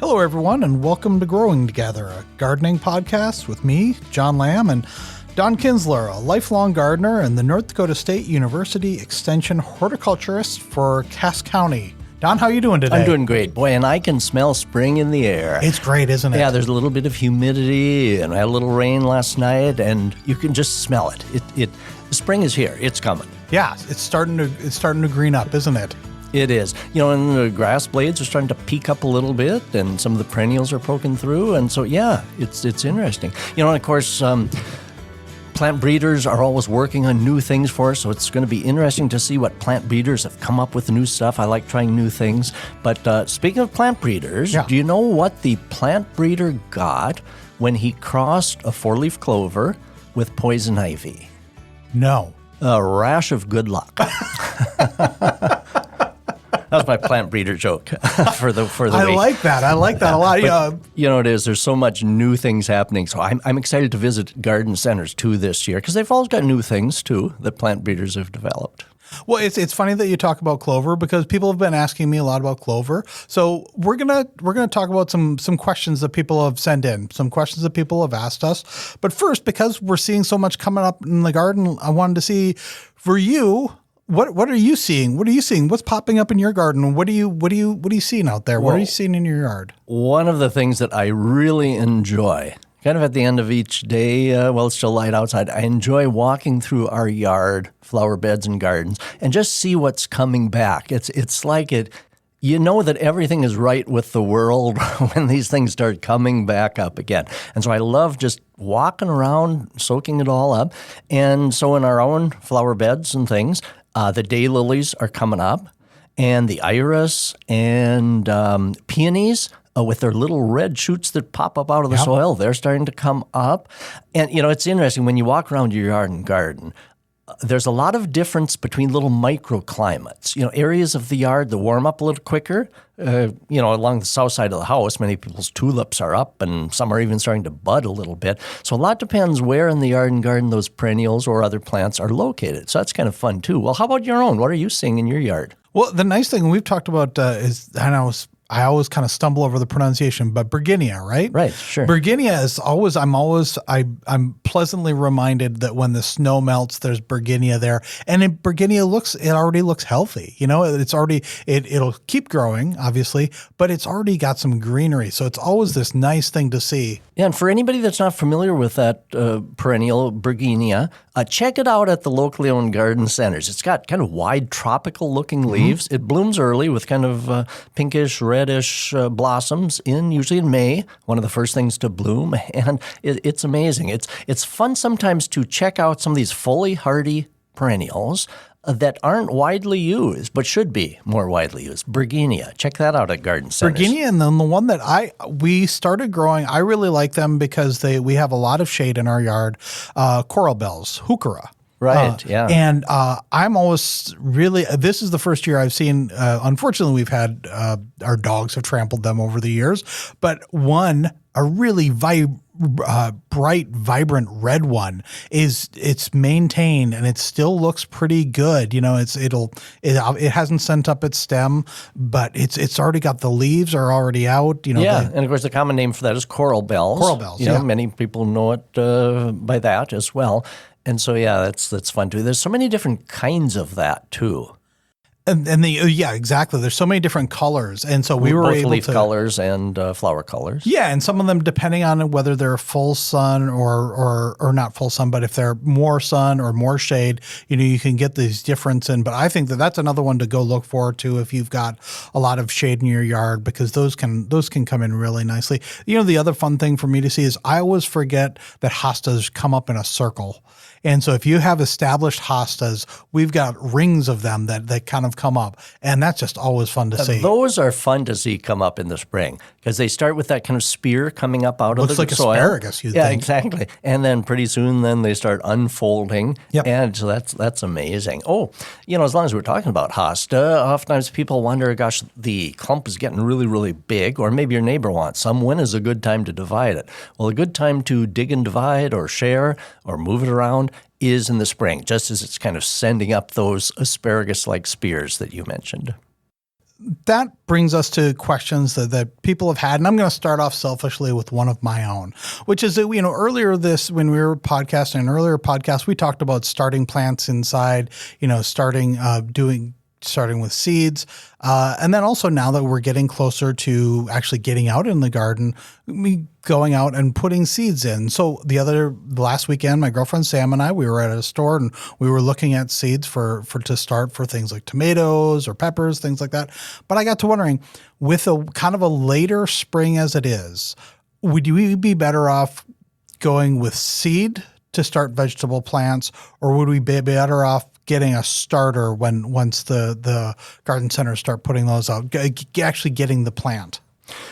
Hello, everyone, and welcome to Growing Together, a gardening podcast with me, John Lamb, and Don Kinzler, a lifelong gardener and the North Dakota State University Extension horticulturist for Cass County. Don, how are you doing today? I'm doing great. Boy, and I can smell spring in the air. It's great, isn't it? Yeah, there's a little bit of humidity, and I had a little rain last night, and you can just smell it. Spring is here. It's coming. Yeah, it's starting to green up, isn't it? It is. You know, and the grass blades are starting to peak up a little bit, and some of the perennials are poking through, and so, yeah, it's interesting. You know, and of course, plant breeders are always working on new things for us, so it's going to be interesting to see what plant breeders have come up with new stuff. I like trying new things. But speaking of plant breeders, Do you know what the plant breeder got when he crossed a four-leaf clover with poison ivy? No. A rash of good luck. That was my plant breeder joke for the week. I like that a lot. But, you know, there's so much new things happening. So I'm excited to visit garden centers too this year because they've always got new things too that plant breeders have developed. Well, it's funny that you talk about clover because people have been asking me a lot about clover. So we're gonna talk about some questions that people have sent in, some questions that people have asked us. But first, because we're seeing so much coming up in the garden, I wanted to see for you. What are you seeing? What are you seeing? What's popping up in your garden? What are you seeing out there? What are you seeing in your yard? One of the things that I really enjoy, kind of at the end of each day, while it's still light outside, I enjoy walking through our yard, flower beds and gardens, and just see what's coming back. It's like it. You know that everything is right with the world when these things start coming back up again. And so I love just walking around, soaking it all up. And so in our own flower beds and things, the daylilies are coming up, and the iris and peonies with their little red shoots that pop up out of the soil, they're starting to come up. And, you know, it's interesting when you walk around your yard and garden, there's a lot of difference between little microclimates. You know, areas of the yard that warm up a little quicker. Along the south side of the house, many people's tulips are up, and some are even starting to bud a little bit. So a lot depends where in the yard and garden those perennials or other plants are located. So that's kind of fun too. Well, how about your own? What are you seeing in your yard? Well, the nice thing we've talked about is, I always kind of stumble over the pronunciation, but Berginia, right? Right, sure. Berginia is always, I'm pleasantly reminded that when the snow melts, there's Berginia there. And it already looks healthy. You know, it'll keep growing, obviously, but it's already got some greenery. So it's always this nice thing to see. Yeah, and for anybody that's not familiar with that perennial Berginia, check it out at the locally owned garden centers. It's got kind of wide tropical looking leaves. It blooms early with kind of pinkish, reddish blossoms usually in May, one of the first things to bloom, and it's amazing. It's fun sometimes to check out some of these fully hardy perennials that aren't widely used, but should be more widely used. Berginia, check that out at garden centers. Berginia, and then the one that we started growing, I really like them because we have a lot of shade in our yard. Coral bells, heuchera. Right, yeah. And I'm always really, this is the first year I've seen, unfortunately we've had, our dogs have trampled them over the years, but a really bright, vibrant red one it's maintained and it still looks pretty good. You know, it hasn't sent up its stem, but it's already got the leaves are already out. You know, and of course the common name for that is coral bells. Coral bells, you know, many people know it by that as well. And so, that's fun too. There's so many different kinds of that too. Exactly. There's so many different colors, and so we were both able leaf to colors and flower colors. Yeah, and some of them depending on whether they're full sun or not full sun, but if they're more sun or more shade, you know, you can get these difference in. But I think that's another one to go look forward to if you've got a lot of shade in your yard because those can come in really nicely. You know, the other fun thing for me to see is I always forget that hostas come up in a circle. And so if you have established hostas, we've got rings of them that kind of come up. And that's just always fun to see. Those are fun to see come up in the spring because they start with that kind of spear coming up out of the soil. Looks like asparagus, you'd think. Yeah, exactly. And then pretty soon then they start unfolding. Yep. And so that's amazing. Oh, you know, as long as we're talking about hosta, oftentimes people wonder, gosh, the clump is getting really, really big, or maybe your neighbor wants some. When is a good time to divide it? Well, a good time to dig and divide or share or move it around is in the spring, just as it's kind of sending up those asparagus-like spears that you mentioned. that brings us to questions that people have had, and I'm going to start off selfishly with one of my own, which is that, earlier when we were podcasting, an earlier podcast, we talked about starting plants inside, starting with seeds. And then also now that we're getting closer to actually getting out in the garden, me going out and putting seeds in. So the last weekend, my girlfriend Sam and I, we were at a store and we were looking at seeds to start for things like tomatoes or peppers, things like that. But I got to wondering, with a kind of a later spring as it is, would we be better off going with seed to start vegetable plants, or would we be better off getting a starter once the garden centers start putting those out, actually getting the plant?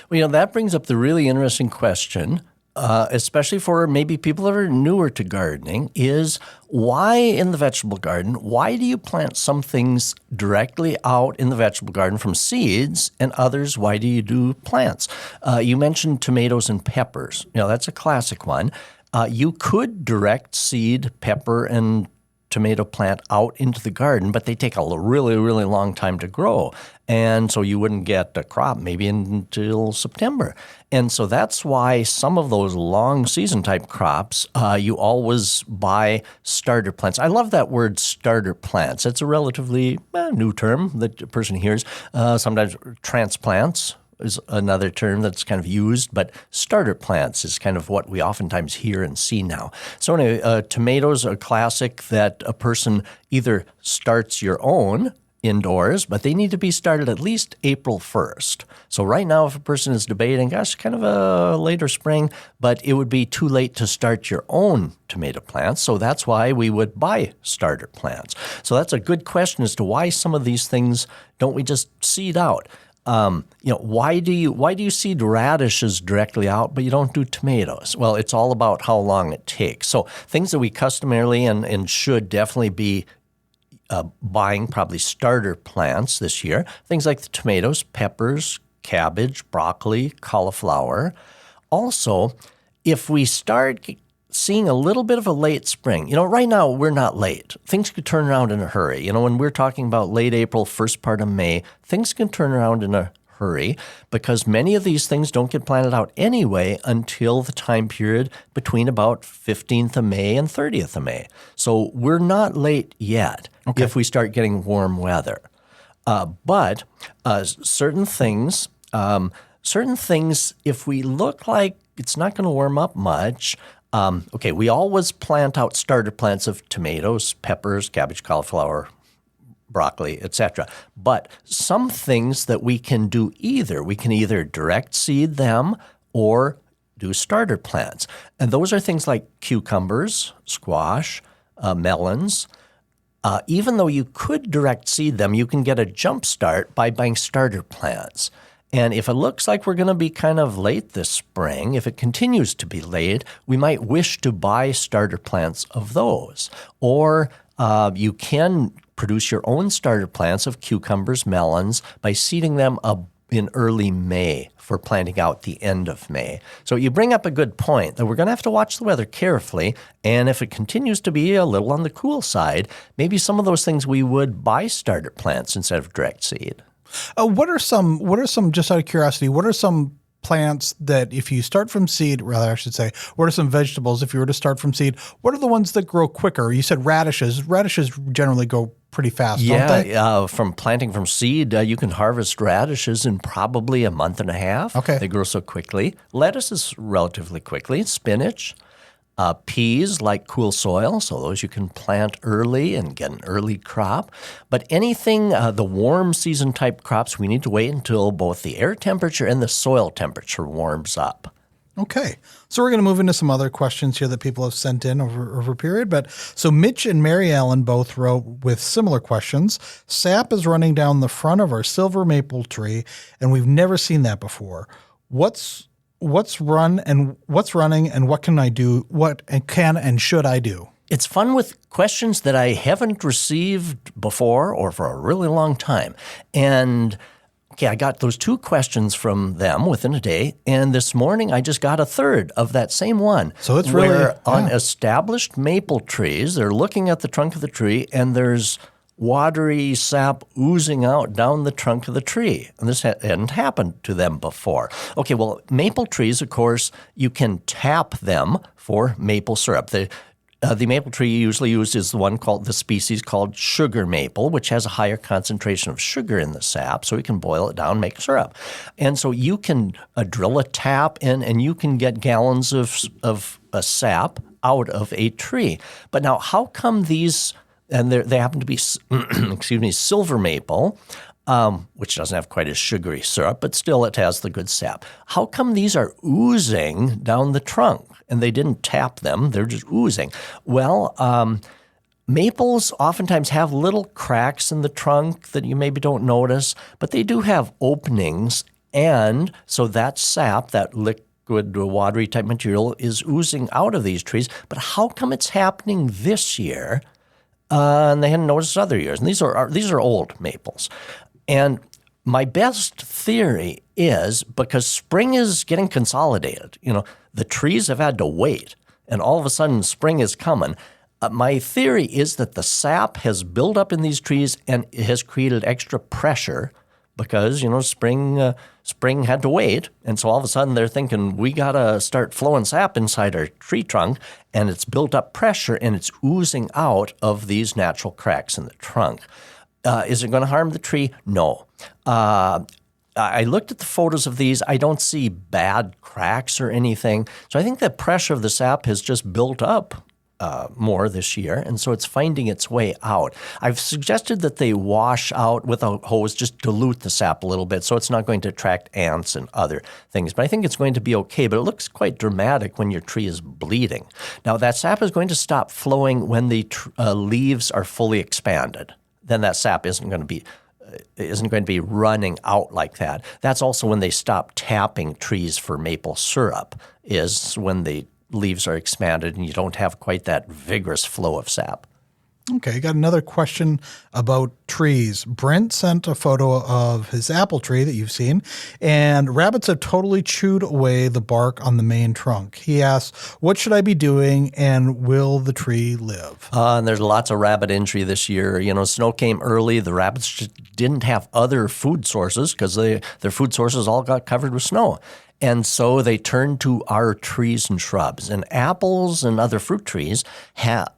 Well, that brings up the really interesting question, especially for maybe people that are newer to gardening, is why in the vegetable garden, why do you plant some things directly out in the vegetable garden from seeds and others, why do you do plants? You mentioned tomatoes and peppers. That's a classic one. You could direct seed pepper and tomato plant out into the garden, but they take a really, really long time to grow. And so you wouldn't get a crop maybe until September. And so that's why some of those long season type crops, you always buy starter plants. I love that word starter plants. It's a relatively new term that a person hears. Sometimes transplants is another term that's kind of used, but starter plants is kind of what we oftentimes hear and see now. So anyway, tomatoes are classic that a person either starts your own indoors, but they need to be started at least April 1st. So right now, if a person is debating, gosh, kind of a later spring, but it would be too late to start your own tomato plants. So that's why we would buy starter plants. So that's a good question as to why some of these things don't we just seed out? Why do you seed radishes directly out, but you don't do tomatoes? Well, it's all about how long it takes. So things that we customarily and should definitely be buying probably starter plants this year, things like the tomatoes, peppers, cabbage, broccoli, cauliflower. Also, if we start seeing a little bit of a late spring, right now we're not late. Things could turn around in a hurry. When we're talking about late April, first part of May, things can turn around in a hurry because many of these things don't get planted out anyway until the time period between about 15th of May and 30th of May. So we're not late yet if we start getting warm weather. But certain things, if we look like it's not going to warm up much, we always plant out starter plants of tomatoes, peppers, cabbage, cauliflower, broccoli, etc. But some things that we can do we can either direct seed them or do starter plants. And those are things like cucumbers, squash, melons. Even though you could direct seed them, you can get a jump start by buying starter plants. And if it looks like we're going to be kind of late this spring, if it continues to be late, we might wish to buy starter plants of those. Or you can produce your own starter plants of cucumbers, melons, by seeding them in early May for planting out the end of May. So you bring up a good point that we're going to have to watch the weather carefully, and if it continues to be a little on the cool side, maybe some of those things we would buy starter plants instead of direct seed. What are some, just out of curiosity, what are some plants that if you start from seed, rather I should say, what are some vegetables if you were to start from seed? What are the ones that grow quicker? You said radishes. Radishes generally go pretty fast, don't they? From planting from seed, you can harvest radishes in probably a month and a half. Okay. They grow so quickly. Lettuce is relatively quickly. Spinach. Peas like cool soil, so those you can plant early and get an early crop. But anything, the warm season type crops, we need to wait until both the air temperature and the soil temperature warms up. Okay. So we're going to move into some other questions here that people have sent in over a period. But so Mitch and Mary Ellen both wrote with similar questions. Sap is running down the front of our silver maple tree, and we've never seen that before. What's running and what can I do? What can and should I do? It's fun with questions that I haven't received before or for a really long time. And I got those two questions from them within a day, and this morning I just got a third of that same one. So it's really on established maple trees, they're looking at the trunk of the tree, and there's watery sap oozing out down the trunk of the tree. And this hadn't happened to them before. Okay, well, maple trees, of course, you can tap them for maple syrup. The maple tree usually used is the species called sugar maple, which has a higher concentration of sugar in the sap, so you can boil it down, make syrup. And so you can drill a tap in, and you can get gallons of sap out of a tree. But now, how come these, and they happen to be, silver maple, which doesn't have quite as sugary syrup, but still it has the good sap. How come these are oozing down the trunk? And they didn't tap them, they're just oozing. Well, maples oftentimes have little cracks in the trunk that you maybe don't notice, but they do have openings, and so that sap, that liquid watery type material, is oozing out of these trees. But how come it's happening this year? And they hadn't noticed other years. And these are old maples. And my best theory is because spring is getting consolidated. The trees have had to wait, and all of a sudden spring is coming. My theory is that the sap has built up in these trees and it has created extra pressure because, spring had to wait. And so all of a sudden they're thinking, we got to start flowing sap inside our tree trunk, and it's built up pressure and it's oozing out of these natural cracks in the trunk. Is it going to harm the tree? No. I looked at the photos of these. I don't see bad cracks or anything. So I think the pressure of the sap has just built up more this year, and so it's finding its way out. I've suggested that they wash out with a hose, just dilute the sap a little bit so it's not going to attract ants and other things. But I think it's going to be okay, but it looks quite dramatic when your tree is bleeding. Now, that sap is going to stop flowing when the leaves are fully expanded. Then that sap isn't going to be running out like that. That's also when they stop tapping trees for maple syrup, is when the leaves are expanded and you don't have quite that vigorous flow of sap. Okay, got another question about trees. Brent sent a photo of his apple tree that you've seen, and rabbits have totally chewed away the bark on the main trunk. He asks, what should I be doing, and will the tree live? And there's lots of rabbit injury this year. Snow came early. The rabbits just didn't have other food sources because their food sources all got covered with snow. And so they turned to our trees and shrubs. And apples and other fruit trees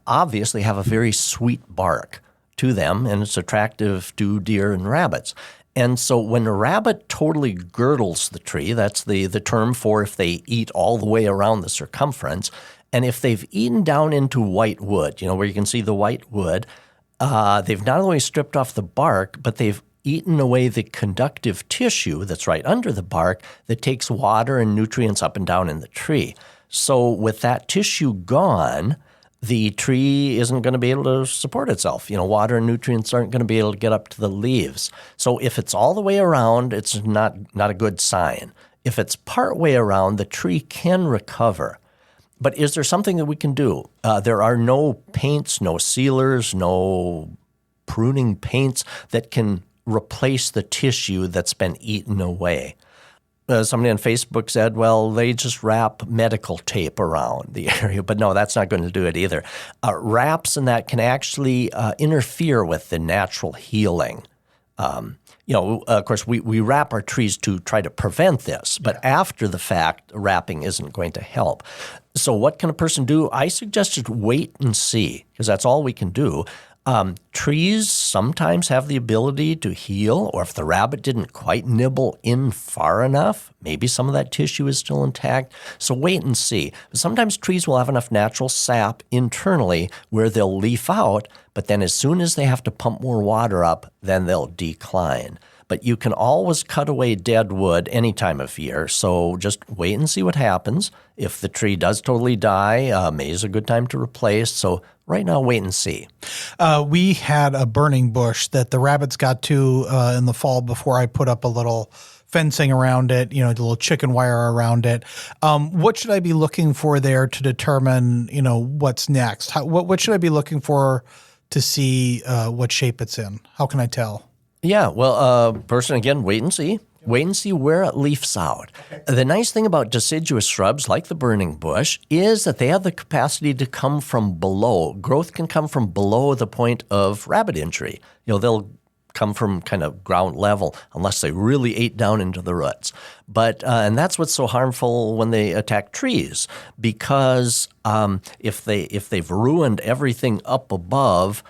obviously have a very sweet bark to them, and it's attractive to deer and rabbits. And so when a rabbit totally girdles the tree, that's the term for if they eat all the way around the circumference, and if they've eaten down into white wood, where you can see the white wood, they've not only stripped off the bark, but they've eaten away the conductive tissue that's right under the bark that takes water and nutrients up and down in the tree. So with that tissue gone, the tree isn't going to be able to support itself. Water and nutrients aren't going to be able to get up to the leaves. So if it's all the way around, it's not a good sign. If it's part way around, the tree can recover. But is there something that we can do? There are no paints, no sealers, no pruning paints that can replace the tissue that's been eaten away. Somebody on Facebook said, well, they just wrap medical tape around the area. But no, that's not going to do it either. Wraps and that can actually interfere with the natural healing. Of course, we wrap our trees to try to prevent this. But after the fact, wrapping isn't going to help. So what can a person do? I suggested wait and see, because that's all we can do. Trees sometimes have the ability to heal, or if the rabbit didn't quite nibble in far enough, maybe some of that tissue is still intact. So wait and see. But sometimes trees will have enough natural sap internally where they'll leaf out, but then as soon as they have to pump more water up, then they'll decline. But you can always cut away dead wood any time of year, so just wait and see what happens. If the tree does totally die, May is a good time to replace. So right now, wait and see. We had a burning bush that the rabbits got to in the fall before I put up a little fencing around it, the little chicken wire around it. What should I be looking for there to determine, what's next? What should I be looking for to see what shape it's in? How can I tell? Yeah, well, person, again, wait and see. Wait and see where it leafs out. The nice thing about deciduous shrubs like the burning bush is that they have the capacity to come from below. Growth can come from below the point of rabbit injury. They'll come from kind of ground level unless they really ate down into the roots. But and that's what's so harmful when they attack trees, because if they've ruined everything up above,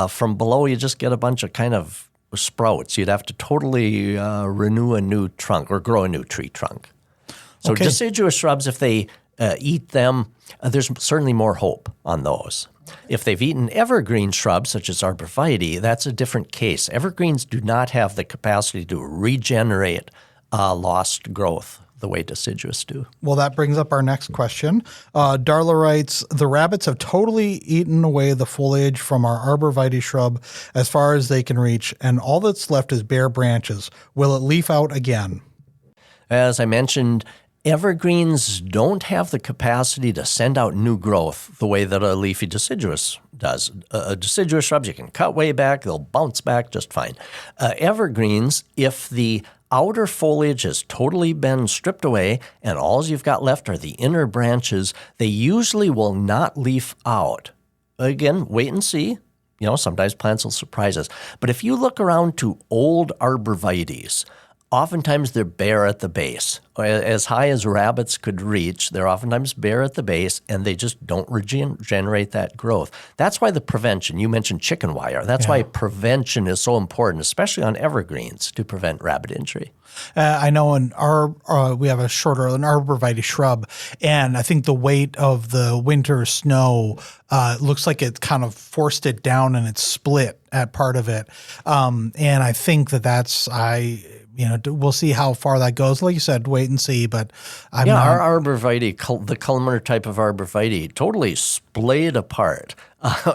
from below you just get a bunch of kind of sprouts. You'd have to totally renew a new trunk or grow a new tree trunk. So deciduous shrubs, if they eat them, there's certainly more hope on those. If they've eaten evergreen shrubs, such as arborvitae, that's a different case. Evergreens do not have the capacity to regenerate lost growth the way deciduous do. Well, that brings up our next question. Darla writes, the rabbits have totally eaten away the foliage from our arborvitae shrub as far as they can reach, and all that's left is bare branches. Will it leaf out again? As I mentioned, evergreens don't have the capacity to send out new growth the way that a leafy deciduous does. Deciduous shrubs, you can cut way back, they'll bounce back just fine. Evergreens, if the outer foliage has totally been stripped away and all you've got left are the inner branches, they usually will not leaf out. Again, wait and see. Sometimes plants will surprise us. But if you look around to old arborvitaes, oftentimes they're bare at the base. As high as rabbits could reach, they're oftentimes bare at the base, and they just don't regenerate that growth. That's why the prevention, you mentioned chicken wire, that's why prevention is so important, especially on evergreens, to prevent rabbit injury. I know we have an arborvitae shrub, and I think the weight of the winter snow looks like it kind of forced it down and it split at part of it. And I think we'll see how far that goes. Like you said, wait and see. But our arborvitae, the columnar type of arborvitae, totally splayed apart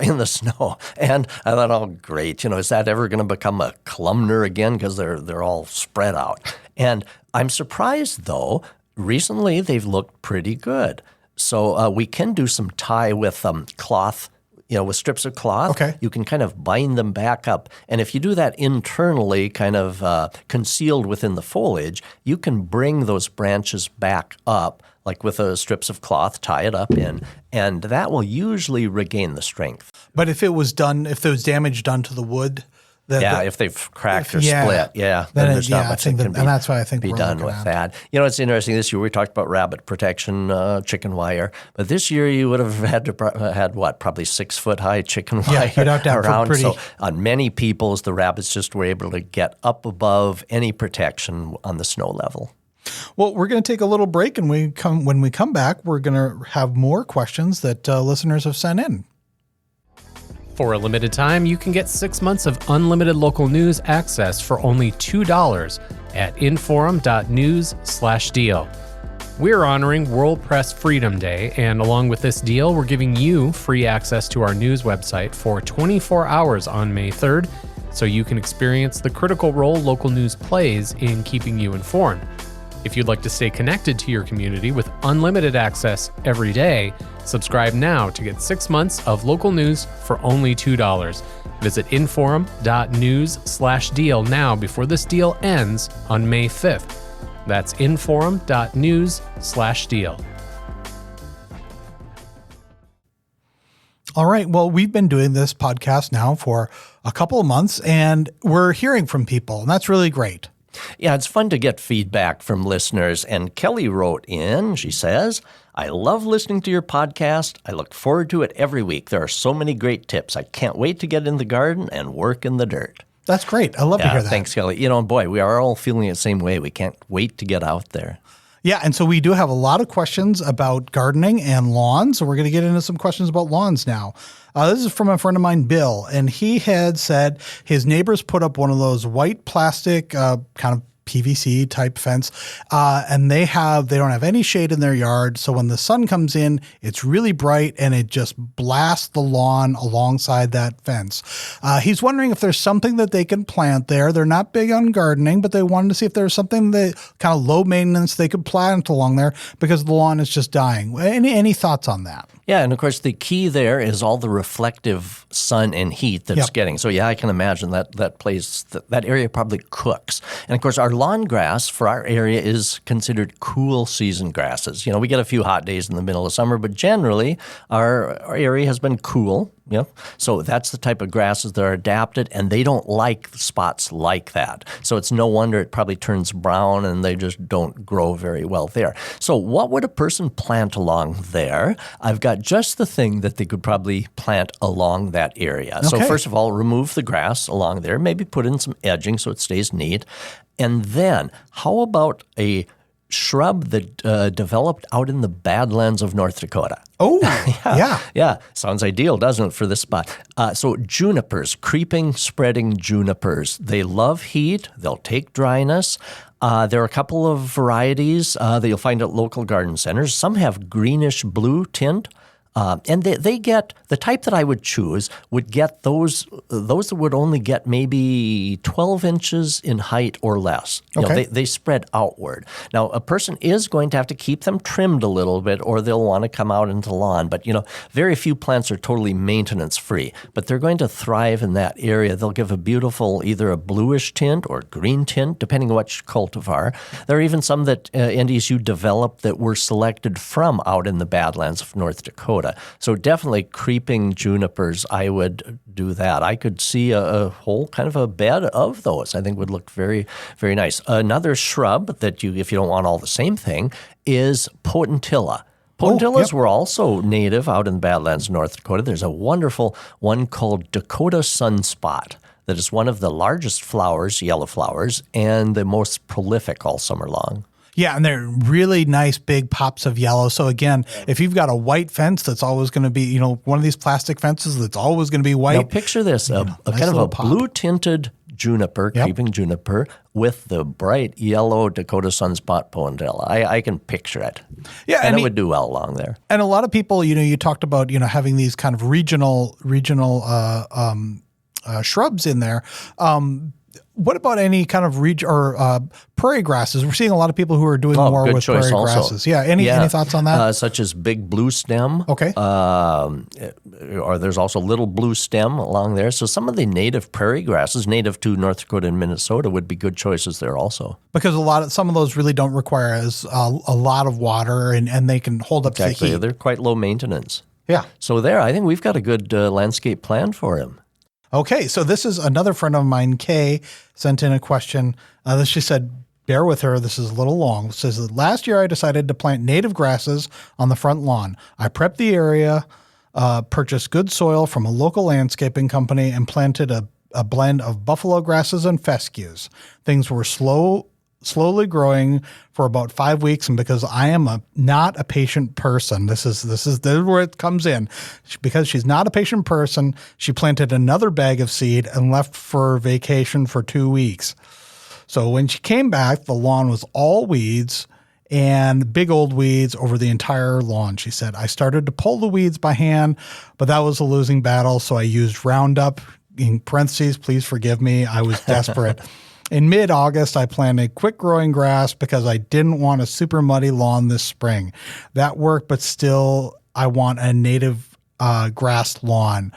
in the snow. And I thought, oh, great. Is that ever going to become a columnar again? Because they're all spread out. And I'm surprised, though. Recently, they've looked pretty good. So we can do some tie with cloth. With strips of cloth, you can kind of bind them back up. And if you do that internally, kind of concealed within the foliage, you can bring those branches back up, like with strips of cloth, tie it up in, and that will usually regain the strength. But if there was damage done to the wood, if they've cracked or split, then there's not much that can be, and that's why I think be we're done with that. It's interesting. This year we talked about rabbit protection, chicken wire, but this year you would have had probably 6 foot high chicken wire you'd have to have around. Pretty... So on many peoples, the rabbits just were able to get up above any protection on the snow level. Well, we're going to take a little break, and when we come back, we're going to have more questions that listeners have sent in. For a limited time, you can get 6 months of unlimited local news access for only $2 at inforum.news/deal. We're honoring World Press Freedom Day, and along with this deal, we're giving you free access to our news website for 24 hours on May 3rd, so you can experience the critical role local news plays in keeping you informed. If you'd like to stay connected to your community with unlimited access every day, subscribe now to get 6 months of local news for only $2. Visit inforum.news/deal now before this deal ends on May 5th. That's inforum.news/deal. All right. Well, we've been doing this podcast now for a couple of months, and we're hearing from people, and that's really great. Yeah, it's fun to get feedback from listeners. And Kelly wrote in, she says, I love listening to your podcast. I look forward to it every week. There are so many great tips. I can't wait to get in the garden and work in the dirt. That's great. I love to hear that. Thanks, Kelly. Boy, we are all feeling the same way. We can't wait to get out there. Yeah, and so we do have a lot of questions about gardening and lawns. So we're going to get into some questions about lawns now. This is from a friend of mine, Bill, and he had said his neighbors put up one of those white plastic kind of PVC type fence, and they don't have any shade in their yard. So when the sun comes in, it's really bright and it just blasts the lawn alongside that fence. He's wondering if there's something that they can plant there. They're not big on gardening, but they wanted to see if there's something that kind of low maintenance they could plant along there because the lawn is just dying. Any thoughts on that? Yeah, and of course the key there is all the reflective sun and heat that's getting. So I can imagine that place, that area probably cooks. And of course our lawn grass for our area is considered cool season grasses. We get a few hot days in the middle of summer, but generally our area has been cool. So that's the type of grasses that are adapted, and they don't like spots like that. So it's no wonder it probably turns brown and they just don't grow very well there. So what would a person plant along there? I've got just the thing that they could probably plant along that area. So first of all, remove the grass along there, maybe put in some edging so it stays neat. And then how about a shrub that developed out in the Badlands of North Dakota? Oh, yeah. Sounds ideal, doesn't it, for this spot? So junipers, creeping, spreading junipers. They love heat. They'll take dryness. There are a couple of varieties that you'll find at local garden centers. Some have greenish blue tint. And they get, the type that I would choose would get those that would only get maybe 12 inches in height or less. They spread outward. Now, a person is going to have to keep them trimmed a little bit or they'll want to come out into the lawn. But, very few plants are totally maintenance-free. But they're going to thrive in that area. They'll give a beautiful, either a bluish tint or green tint, depending on which cultivar. There are even some that NDSU developed that were selected from out in the Badlands of North Dakota. So definitely creeping junipers, I would do that. I could see a whole kind of a bed of those. I think would look very, very nice. Another shrub that if you don't want all the same thing, is potentilla. Potentillas were also native out in the Badlands of North Dakota. There's a wonderful one called Dakota sunspot that is one of the largest flowers, yellow flowers, and the most prolific all summer long. Yeah, and they're really nice big pops of yellow. So again, if you've got a white fence that's always going to be, one of these plastic fences that's always going to be white. Now picture this, a nice kind of a blue-tinted juniper, creeping juniper, with the bright yellow Dakota sunspot potentilla. I can picture it. Yeah, and it would do well along there. And a lot of people, you talked about, having these kind of regional shrubs in there. What about any kind of prairie grasses? We're seeing a lot of people who are doing more with prairie grasses. Yeah. Any thoughts on that? Such as big blue stem. Okay. Or there's also little blue stem along there. So some of the native prairie grasses, native to North Dakota and Minnesota, would be good choices there also. Because some of those really don't require a lot of water, and they can hold up to the heat. They're quite low maintenance. Yeah. So I think we've got a good landscape plan for him. Okay, so this is another friend of mine, Kay, sent in a question. She said, bear with her, this is a little long. It says, last year I decided to plant native grasses on the front lawn. I prepped the area, purchased good soil from a local landscaping company, and planted a blend of buffalo grasses and fescues. Things were slowly growing for about 5 weeks, and because I am not a patient person, this is where it comes in. Because she's not a patient person, she planted another bag of seed and left for vacation for 2 weeks. So when she came back, the lawn was all weeds and big old weeds over the entire lawn. She said, I started to pull the weeds by hand, but that was a losing battle, so I used Roundup. In parentheses, please forgive me, I was desperate. In mid-August, I planted quick-growing grass because I didn't want a super muddy lawn this spring. That worked, but still, I want a native grass lawn.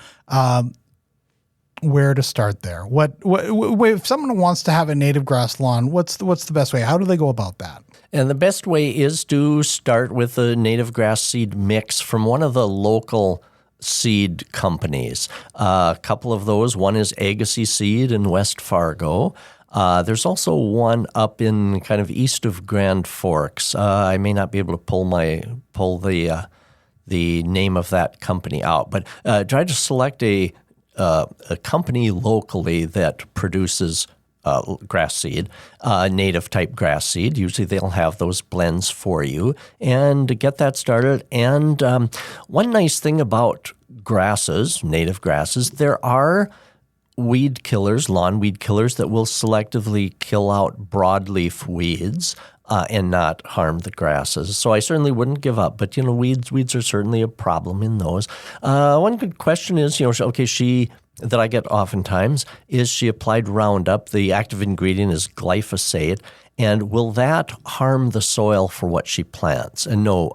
Where to start there? What if someone wants to have a native grass lawn? What's the best way? How do they go about that? And the best way is to start with a native grass seed mix from one of the local seed companies. A couple of those. One is Agassiz Seed in West Fargo. There's also one up in kind of east of Grand Forks. I may not be able to pull the name of that company out, but try to select a company locally that produces grass seed, native type grass seed. Usually they'll have those blends for you, and to get that started. And one nice thing about grasses, native grasses, there are weed killers, lawn weed killers that will selectively kill out broadleaf weeds and not harm the grasses. So I certainly wouldn't give up. But, weeds are certainly a problem in those. One good question is, that I get oftentimes is she applied Roundup. The active ingredient is glyphosate. And will that harm the soil for what she plants? And no,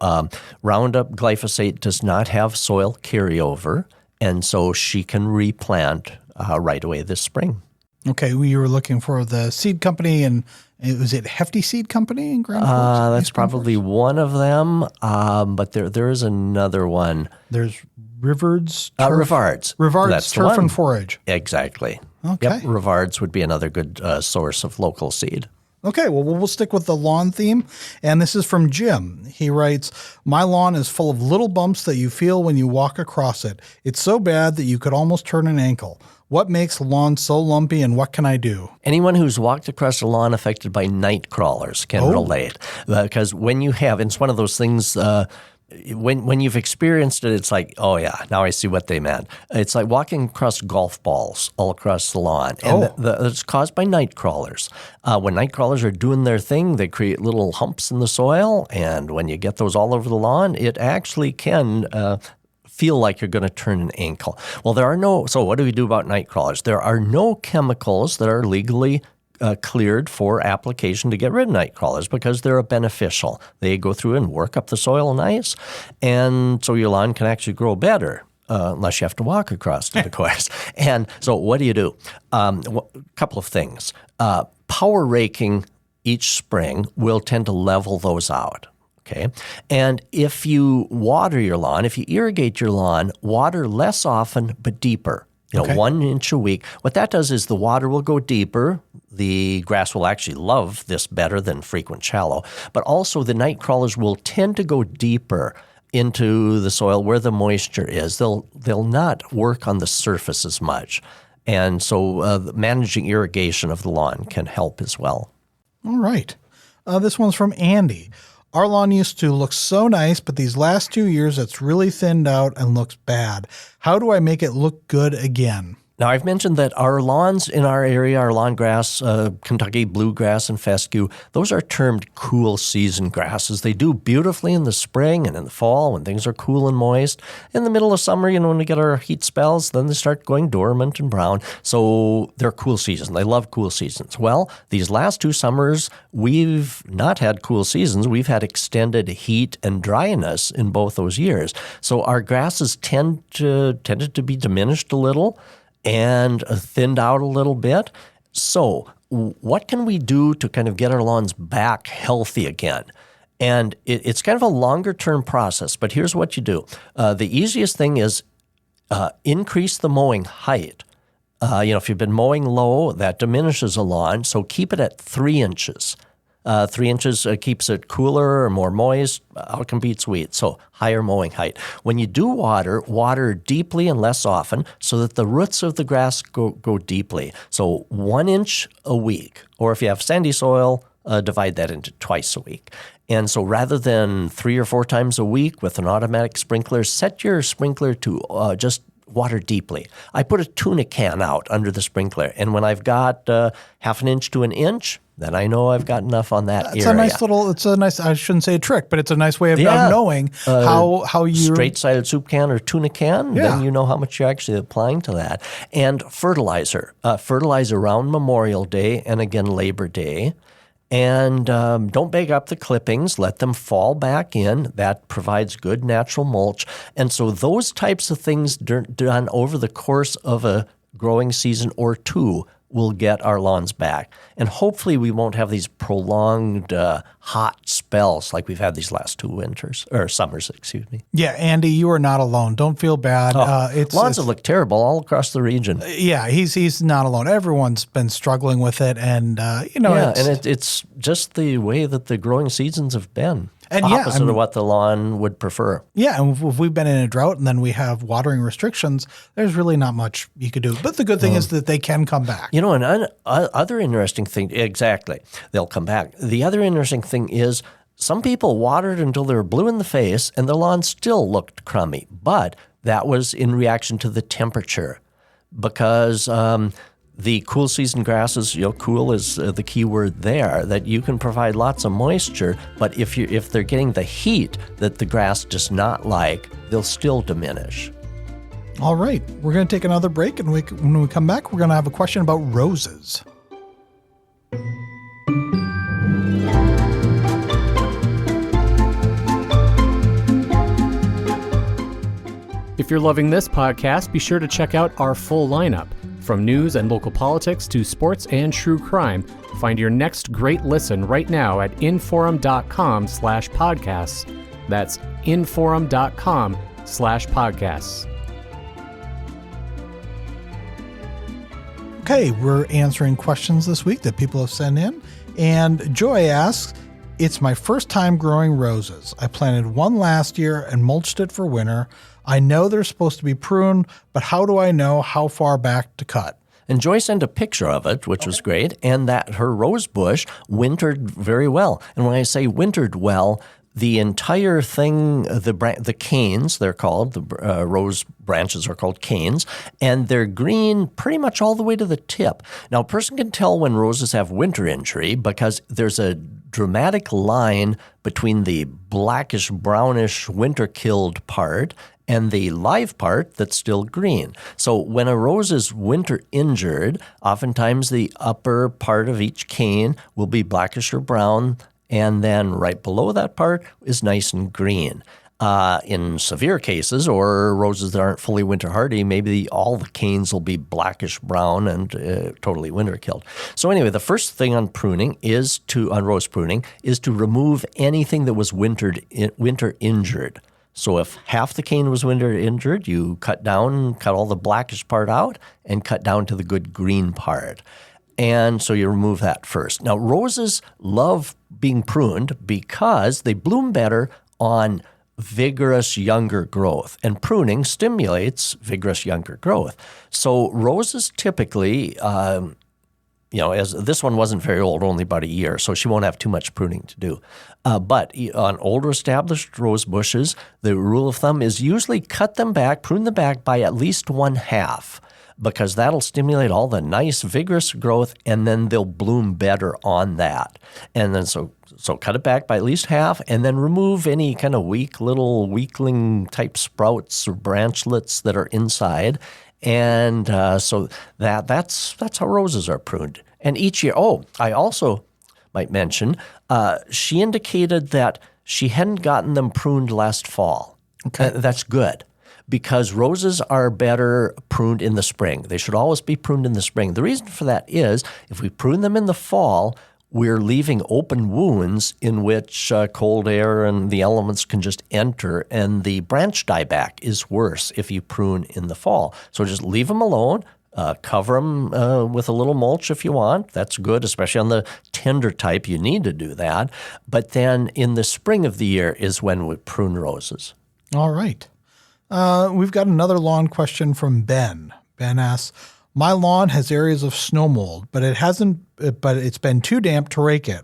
Roundup glyphosate does not have soil carryover, and so she can replant right away this spring. Okay, we were looking for the seed company, and was it Hefty Seed Company in Grand Forks? That's probably one of them, but there is another one. There's Rivard's Rivards. Rivard's That's the Turf one. and Forage. Exactly. Okay. Yep, Rivards would be another good source of local seed. Okay, well, we'll stick with the lawn theme. And this is from Jim. He writes, my lawn is full of little bumps that you feel when you walk across it. It's so bad that you could almost turn an ankle. What makes the lawn so lumpy, and what can I do? Anyone who's walked across a lawn affected by night crawlers can relate. Because when you have, it's one of those things, when you've experienced it, it's like, oh yeah, now I see what they meant. It's like walking across golf balls all across the lawn. And it's caused by night crawlers. When night crawlers are doing their thing, they create little humps in the soil. And when you get those all over the lawn, it actually can feel like you're going to turn an ankle. Well, so what do we do about night crawlers? There are no chemicals that are legally cleared for application to get rid of night crawlers because they're beneficial. They go through and work up the soil nice, and so your lawn can actually grow better. Unless you have to walk across it, of course. And so what do? A couple of things. Power raking each spring will tend to level those out. Okay. And if you water your lawn, if you irrigate your lawn, water less often but deeper. 1 inch a week. What that does is the water will go deeper. The grass will actually love this better than frequent shallow. But also the night crawlers will tend to go deeper into the soil where the moisture is. They'll not work on the surface as much. And so managing irrigation of the lawn can help as well. All right. This one's from Andy. Our lawn used to look so nice, but these last 2 years it's really thinned out and looks bad. How do I make it look good again? Now, I've mentioned that our lawns in our area, our lawn grass, Kentucky bluegrass and fescue, those are termed cool season grasses. They do beautifully in the spring and in the fall when things are cool and moist. In the middle of summer, when we get our heat spells, then they start going dormant and brown. So they're cool season. They love cool seasons. Well, these last 2 summers, we've not had cool seasons. We've had extended heat and dryness in both those years. So our grasses tended to be diminished a little and thinned out a little bit. So what can we do to kind of get our lawns back healthy again? And it's kind of a longer-term process, but here's what you do. The easiest thing is increase the mowing height. If you've been mowing low, that diminishes a lawn, so keep it at 3 inches. 3 inches keeps it cooler or more moist, outcompetes weeds, so higher mowing height. When you do water deeply and less often so that the roots of the grass go deeply. So 1 inch a week, or if you have sandy soil, divide that into twice a week. And so rather than 3 or 4 times a week with an automatic sprinkler, set your sprinkler to just water deeply. I put a tuna can out under the sprinkler, and when I've got half an inch to an inch, then I know I've got enough on that area. It's a nice, I shouldn't say a trick, but it's a nice way of knowing how you straight-sided soup can or tuna can, then you know how much you're actually applying to that. And fertilizer. Fertilize around Memorial Day and again Labor Day. And don't bag up the clippings. Let them fall back in. That provides good natural mulch. And so those types of things done over the course of a growing season or 2 will get our lawns back. And hopefully we won't have these prolonged hot spells like we've had these last 2 summers, excuse me. Yeah, Andy, you are not alone. Don't feel bad. Lawns have looked terrible all across the region. Yeah, he's not alone. Everyone's been struggling with it, and it's just the way that the growing seasons have been. And opposite of what the lawn would prefer. Yeah, and if we've been in a drought and then we have watering restrictions, there's really not much you could do. But the good thing is that they can come back. Other interesting thing, exactly, they'll come back. The other interesting thing is some people watered until they were blue in the face and the lawn still looked crummy. But that was in reaction to the temperature because the cool season grasses, cool is the key word there, that you can provide lots of moisture, but if they're getting the heat that the grass does not like, they'll still diminish. All right, we're going to take another break, and when we come back, we're going to have a question about roses. If you're loving this podcast, be sure to check out our full lineup. From news and local politics to sports and true crime, find your next great listen right now at inforum.com/podcasts. That's inforum.com/podcasts. Okay, we're answering questions this week that people have sent in. And Joy asks, it's my first time growing roses. I planted one last year and mulched it for winter. I know they're supposed to be pruned, but how do I know how far back to cut? And Joy sent a picture of it, which was great, and that her rose bush wintered very well. And when I say wintered well, the entire thing, the canes, they're called, the rose branches are called canes, and they're green pretty much all the way to the tip. Now, a person can tell when roses have winter injury because there's a dramatic line between the blackish-brownish winter-killed part and the live part that's still green. So when a rose is winter injured, oftentimes the upper part of each cane will be blackish or brown, and then right below that part is nice and green. In severe cases or roses that aren't fully winter hardy, maybe all the canes will be blackish brown and totally winter killed. So anyway, the first thing on rose pruning is to remove anything that was winter injured. So if half the cane was winter injured, you cut all the blackish part out and cut down to the good green part. And so you remove that first. Now, roses love being pruned because they bloom better on vigorous younger growth, and pruning stimulates vigorous younger growth. So roses typically, as this one wasn't very old, only about a year, so she won't have too much pruning to do. But on older established rose bushes, the rule of thumb is usually prune them back by at least 1/2. Because that'll stimulate all the nice, vigorous growth, and then they'll bloom better on that. And then so cut it back by at least half, and then remove any kind of weak little weakling-type sprouts or branchlets that are inside. And so that's how roses are pruned. And each year, I also might mention, she indicated that she hadn't gotten them pruned last fall. Okay. That's good. Because roses are better pruned in the spring. They should always be pruned in the spring. The reason for that is if we prune them in the fall, we're leaving open wounds in which cold air and the elements can just enter, and the branch dieback is worse if you prune in the fall. So just leave them alone. Cover them with a little mulch if you want. That's good, especially on the tender type. You need to do that. But then in the spring of the year is when we prune roses. All right. We've got another lawn question from Ben. Ben asks, my lawn has areas of snow mold, but it's been too damp to rake it.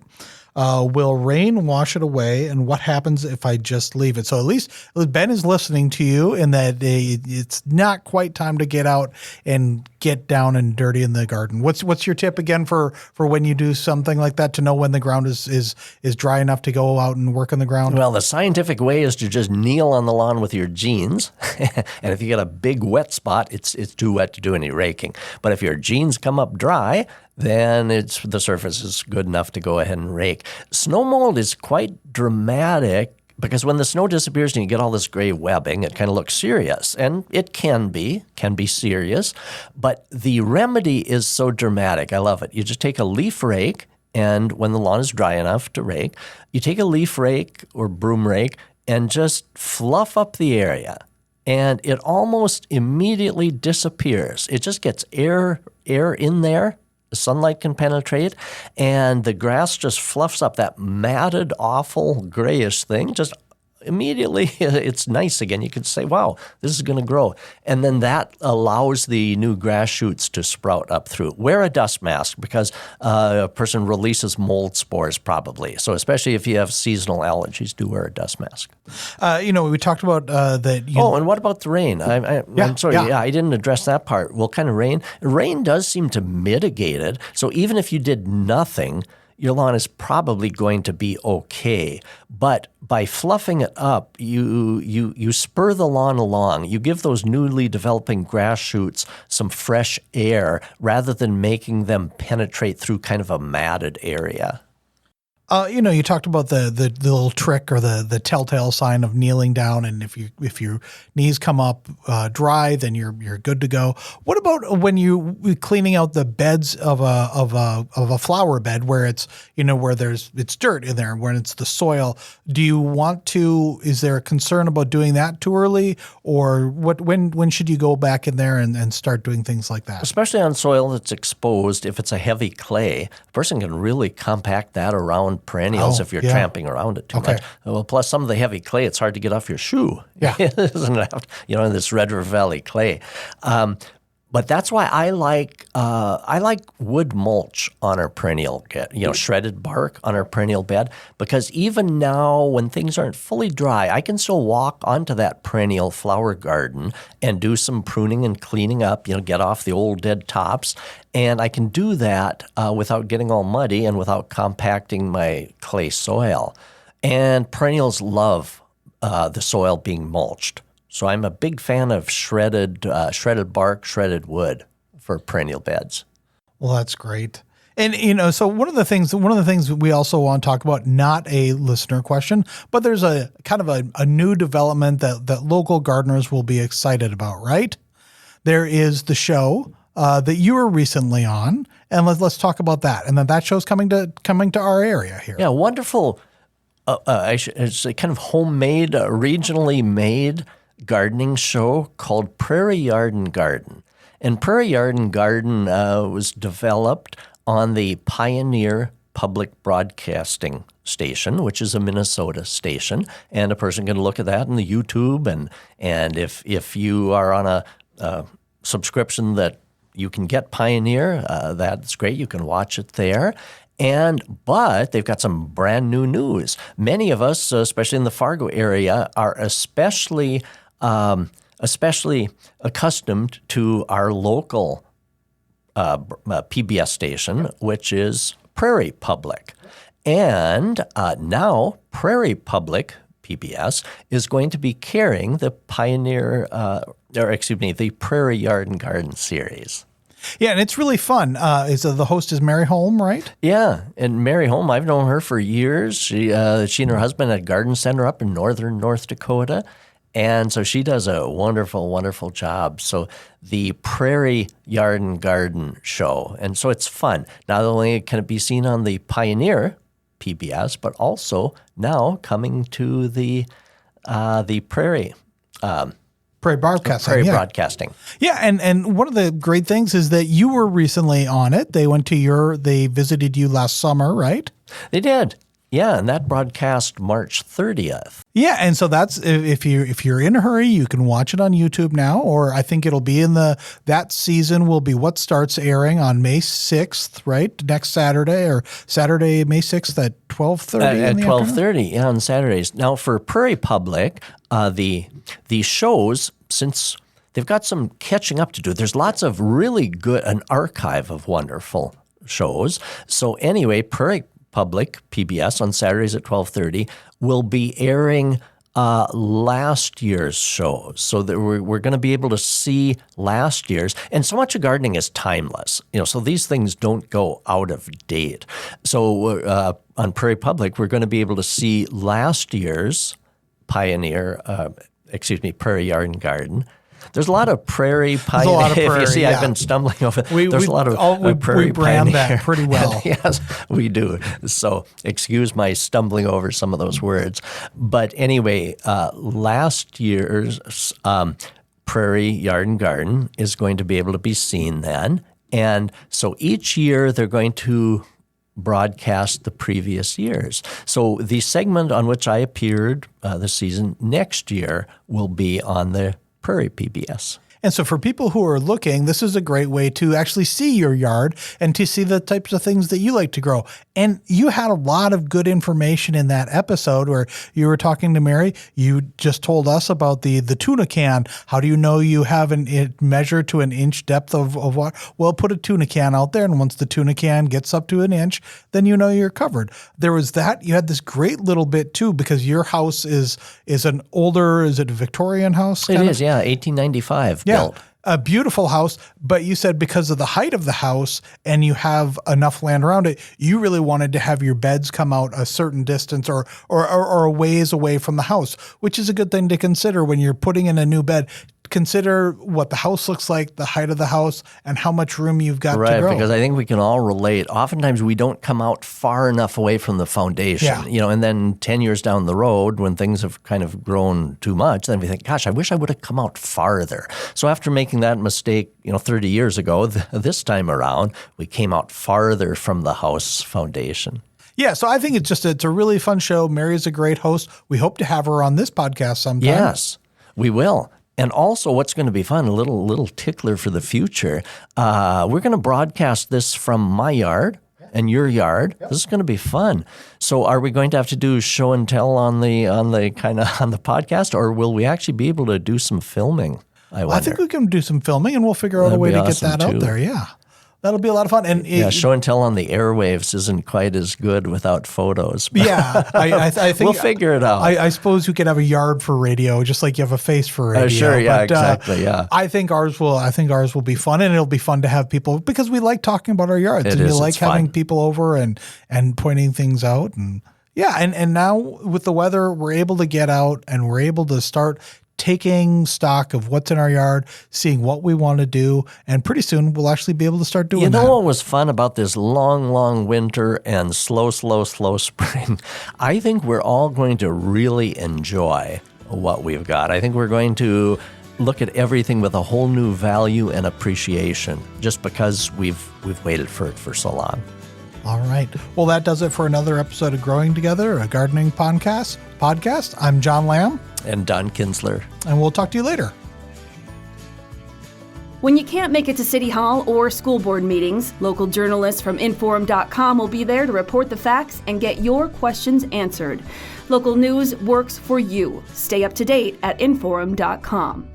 Will rain wash it away? And what happens if I just leave it? So at least Ben is listening to you in that it's not quite time to get out and get down and dirty in the garden. What's your tip again for when you do something like that to know when the ground is dry enough to go out and work on the ground? Well, the scientific way is to just kneel on the lawn with your jeans. And if you get a big wet spot, it's too wet to do any raking. But if your jeans come up dry, then the surface is good enough to go ahead and rake. Snow mold is quite dramatic because when the snow disappears and you get all this gray webbing, it kind of looks serious. And it can be serious. But the remedy is so dramatic. I love it. You just take a leaf rake, and when the lawn is dry enough to rake, you take a leaf rake or broom rake and just fluff up the area. And it almost immediately disappears. It just gets air in there. The sunlight can penetrate, and the grass just fluffs up. That matted, awful, grayish thing just immediately, it's nice again. You could say, wow, this is going to grow. And then that allows the new grass shoots to sprout up through. Wear a dust mask because a person releases mold spores probably. So especially if you have seasonal allergies, do wear a dust mask. We talked about that. And what about the rain? I'm sorry. Yeah, I didn't address that part. What kind of rain? Rain does seem to mitigate it. So even if you did nothing, your lawn is probably going to be okay. But by fluffing it up, you spur the lawn along. You give those newly developing grass shoots some fresh air rather than making them penetrate through kind of a matted area. You talked about the little trick or the telltale sign of kneeling down, and if your knees come up dry, then you're good to go. What about when you cleaning out the beds of a flower bed where it's where it's dirt in there, when it's the soil? Do you want to? Is there a concern about doing that too early, or when should you go back in there and start doing things like that? Especially on soil that's exposed, if it's a heavy clay, a person can really compact that around perennials if you're tramping around it too much. Well, plus some of the heavy clay, it's hard to get off your shoe. Yeah. Isn't it? This Red River Valley clay. But that's why I like wood mulch on our perennial, shredded bark on our perennial bed, because even now when things aren't fully dry, I can still walk onto that perennial flower garden and do some pruning and cleaning up, get off the old dead tops. And I can do that without getting all muddy and without compacting my clay soil. And perennials love the soil being mulched. So I'm a big fan of shredded bark, shredded wood for perennial beds. Well, that's great. And so one of the things we also want to talk about, not a listener question, but there's a kind of a new development that local gardeners will be excited about, right? There is the show that you were recently on, and let's talk about that. And then that show's coming to our area here. Yeah, wonderful. It's a kind of homemade, regionally made gardening show called Prairie Yard and Garden. And Prairie Yard and Garden was developed on the Pioneer Public Broadcasting Station, which is a Minnesota station. And a person can look at that in the YouTube. And if you are on a subscription that you can get Pioneer, that's great. You can watch it there. But they've got some brand new news. Many of us, especially in the Fargo area, are especially accustomed to our local PBS station, which is Prairie Public. And now Prairie Public PBS is going to be carrying the the Prairie Yard and Garden series. Yeah, and it's really fun. The host is Mary Holm, right? Yeah, and Mary Holm, I've known her for years. She and her husband had a garden center up in northern North Dakota, and so she does a wonderful, wonderful job. So the Prairie Yard and Garden show, and so it's fun. Not only can it be seen on the Pioneer PBS, but also now coming to the Prairie. Prairie Broadcasting. Prairie Broadcasting. Yeah, and one of the great things is that you were recently on it. They visited you last summer, right? They did. Yeah, and that broadcast March 30th. Yeah, and so that's if you're in a hurry, you can watch it on YouTube now, or I think it'll be that season will be what starts airing on May 6th, right? Next Saturday, or Saturday, May 6th at 12:30. At 12:30, yeah, on Saturdays. Now for Prairie Public, the shows, since they've got some catching up to do, there's lots of really good, an archive of wonderful shows. So anyway, Prairie Public PBS on Saturdays at 12:30 will be airing last year's shows, so that we're going to be able to see last year's. And so much of gardening is timeless, so these things don't go out of date. So on Prairie Public, we're going to be able to see last year's Prairie Yard and Garden. There's a lot of Prairie Pioneer. There's a lot of Prairie, If you see, yeah. I've been stumbling over. There's a lot of Prairie we brand Pioneer. that pretty well. Yes, we do. So excuse my stumbling over some of those words. But anyway, last year's Prairie Yard and Garden is going to be able to be seen then. And so each year they're going to broadcast the previous years. So the segment on which I appeared this season next year will be on the Prairie PBS. And so for people who are looking, this is a great way to actually see your yard and to see the types of things that you like to grow. And you had a lot of good information in that episode where you were talking to Mary. You just told us about the tuna can. How do you know you have it measured to an inch depth of water? Well, put a tuna can out there, and once the tuna can gets up to an inch, then you know you're covered. There was that. You had this great little bit too, because your house is an older, is it a Victorian house? It is, yeah, 1895 built. a beautiful house, but you said because of the height of the house and you have enough land around it, you really wanted to have your beds come out a certain distance or a ways away from the house, which is a good thing to consider when you're putting in a new bed. Consider what the house looks like, the height of the house, and how much room you've got to grow. Right, because I think we can all relate. Oftentimes we don't come out far enough away from the foundation, and then 10 years down the road when things have kind of grown too much, then we think, gosh, I wish I would have come out farther. So after making that mistake, 30 years ago, this time around, we came out farther from the house foundation. Yeah, so I think it's a really fun show. Mary is a great host. We hope to have her on this podcast sometime. Yes, we will. And also, what's going to be fun, a little tickler for the future, we're going to broadcast this from my yard and your yard. Yep. This is going to be fun. So are we going to have to do show and tell on the podcast, or will we actually be able to do some filming? I think we can do some filming, and we'll figure out a way to get that out there. Yeah. That'll be a lot of fun. And show and tell on the airwaves isn't quite as good without photos. Yeah, I think we'll figure it out. I suppose you could have a yard for radio, just like you have a face for radio. Sure, yeah, exactly, yeah. I think ours will be fun, and it'll be fun to have people because we like talking about our yards, and you like having people over and pointing things out, and and now with the weather, we're able to get out and we're able to start taking stock of what's in our yard, seeing what we want to do, and pretty soon we'll actually be able to start doing that. You know what was fun about this long, long winter and slow spring? I think we're all going to really enjoy what we've got. I think we're going to look at everything with a whole new value and appreciation just because we've waited for it for so long. All right. Well, that does it for another episode of Growing Together, a gardening podcast. I'm John Lamb. And Don Kinzler. And we'll talk to you later. When you can't make it to City Hall or school board meetings, local journalists from Inforum.com will be there to report the facts and get your questions answered. Local news works for you. Stay up to date at Inforum.com.